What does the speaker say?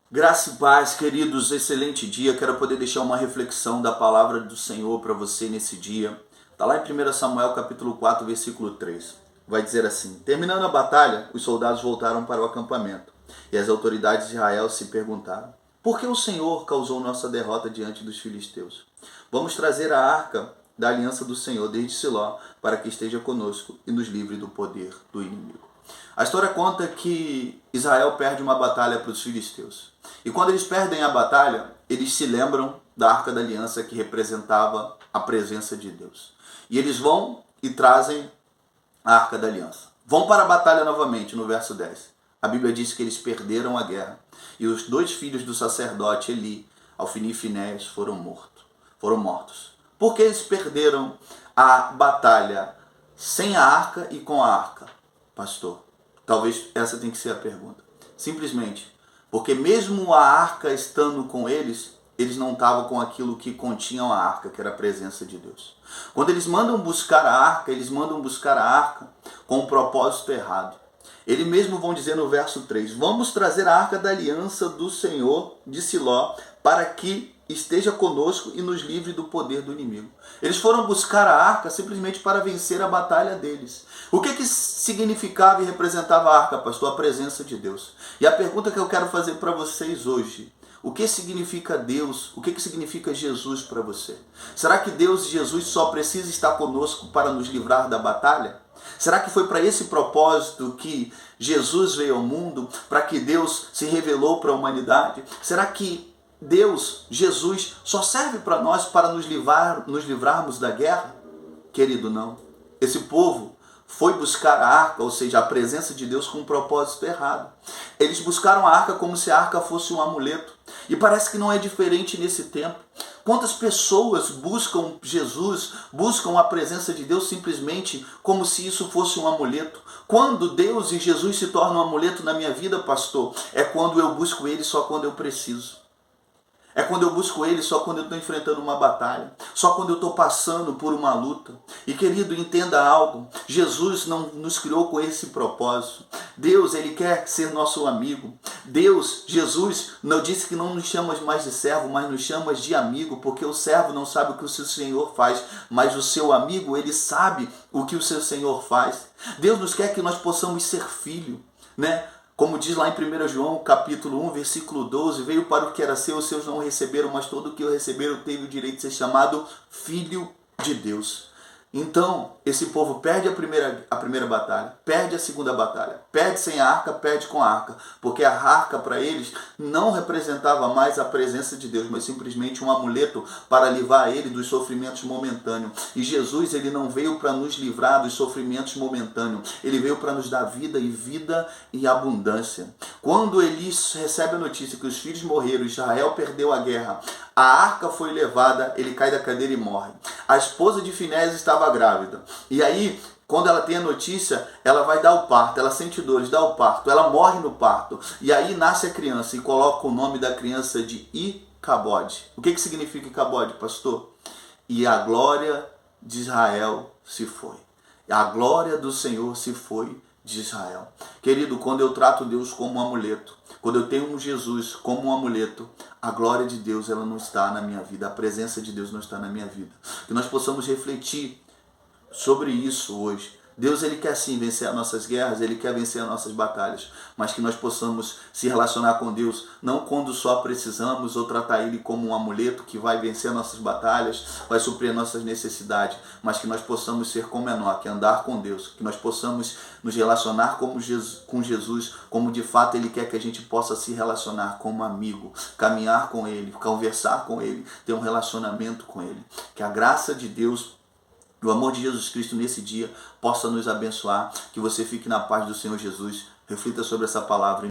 Graça e paz, queridos, excelente dia. Quero poder deixar uma reflexão da palavra do Senhor para você nesse dia. Está lá em 1 Samuel capítulo 4, versículo 3. Vai dizer assim: terminando a batalha, os soldados voltaram para o acampamento. E as autoridades de Israel se perguntaram: por que o Senhor causou nossa derrota diante dos filisteus? Vamos trazer a arca da aliança do Senhor desde Siló, para que esteja conosco e nos livre do poder do inimigo. A história conta que Israel perde uma batalha para os filisteus. E quando eles perdem a batalha, eles se lembram da Arca da Aliança que representava a presença de Deus. E eles vão e trazem a Arca da Aliança. Vão para a batalha novamente, no verso 10. A Bíblia diz que eles perderam a guerra. E os dois filhos do sacerdote Eli, Ofni e Finéias, foram mortos. Por que eles perderam a batalha sem a arca e com a arca, pastor? Talvez essa tenha que ser a pergunta. Simplesmente porque mesmo a arca estando com eles, eles não estavam com aquilo que continha a arca, que era a presença de Deus. Quando eles mandam buscar a arca, eles mandam buscar a arca com um propósito errado. Eles mesmo vão dizer no verso 3, vamos trazer a arca da aliança do Senhor de Siló, para que esteja conosco e nos livre do poder do inimigo. Eles foram buscar a arca simplesmente para vencer a batalha deles. O que significava e representava a arca, pastor? A presença de Deus. E a pergunta que eu quero fazer para vocês hoje: o que significa Deus? O que significa Jesus para você? Será que Deus e Jesus só precisam estar conosco para nos livrar da batalha? Será que foi para esse propósito que Jesus veio ao mundo? Para que Deus se revelou para a humanidade? Será que Deus, Jesus, só serve para nós para nos livrarmos da guerra? Querido, não. Esse povo foi buscar a arca, ou seja, a presença de Deus, com um propósito errado. Eles buscaram a arca como se a arca fosse um amuleto. E parece que não é diferente nesse tempo. Quantas pessoas buscam Jesus, buscam a presença de Deus simplesmente como se isso fosse um amuleto? Quando Deus e Jesus se tornam um amuleto na minha vida, pastor, é quando eu busco Ele só quando eu preciso. É quando eu busco Ele só quando eu estou enfrentando uma batalha, só quando eu estou passando por uma luta. E querido, entenda algo, Jesus não nos criou com esse propósito. Deus, Ele quer ser nosso amigo. Deus, Jesus, não disse que não nos chama mais de servo, mas nos chama de amigo, porque o servo não sabe o que o seu Senhor faz, mas o seu amigo, ele sabe o que o seu Senhor faz. Deus nos quer que nós possamos ser filho, né? Como diz lá em 1 João, capítulo 1, versículo 12, veio para o que era seu, os seus não receberam, mas todo o que o receberam teve o direito de ser chamado filho de Deus. Então, esse povo perde a primeira batalha, perde a segunda batalha, perde sem a arca, perde com a arca, porque a arca para eles não representava mais a presença de Deus, mas simplesmente um amuleto para livrar ele dos sofrimentos momentâneos. E Jesus, ele não veio para nos livrar dos sofrimentos momentâneos, ele veio para nos dar vida e abundância. Quando Eli recebe a notícia que os filhos morreram, Israel perdeu a guerra, a arca foi levada, ele cai da cadeira e morre. A esposa de Finéias estava grávida. E aí, quando ela tem a notícia, ela vai dar o parto, ela sente dores, dá o parto, ela morre no parto. E aí nasce a criança e coloca o nome da criança de Icabode. O que significa Icabode, pastor? E a glória de Israel se foi. A glória do Senhor se foi de Israel. Querido, quando eu trato Deus como um amuleto, quando eu tenho um Jesus como um amuleto, a glória de Deus ela não está na minha vida, a presença de Deus não está na minha vida. Que nós possamos refletir sobre isso hoje. Deus, ele quer sim vencer as nossas guerras, ele quer vencer as nossas batalhas, mas que nós possamos se relacionar com Deus, não quando só precisamos, ou tratar Ele como um amuleto que vai vencer as nossas batalhas, vai suprir as nossas necessidades, mas que nós possamos ser como Enoque, que andar com Deus, que nós possamos nos relacionar com Jesus, como de fato Ele quer que a gente possa se relacionar como amigo, caminhar com Ele, conversar com Ele, ter um relacionamento com Ele. Que a graça de Deus, o amor de Jesus Cristo nesse dia possa nos abençoar, que você fique na paz do Senhor Jesus. Reflita sobre essa palavra.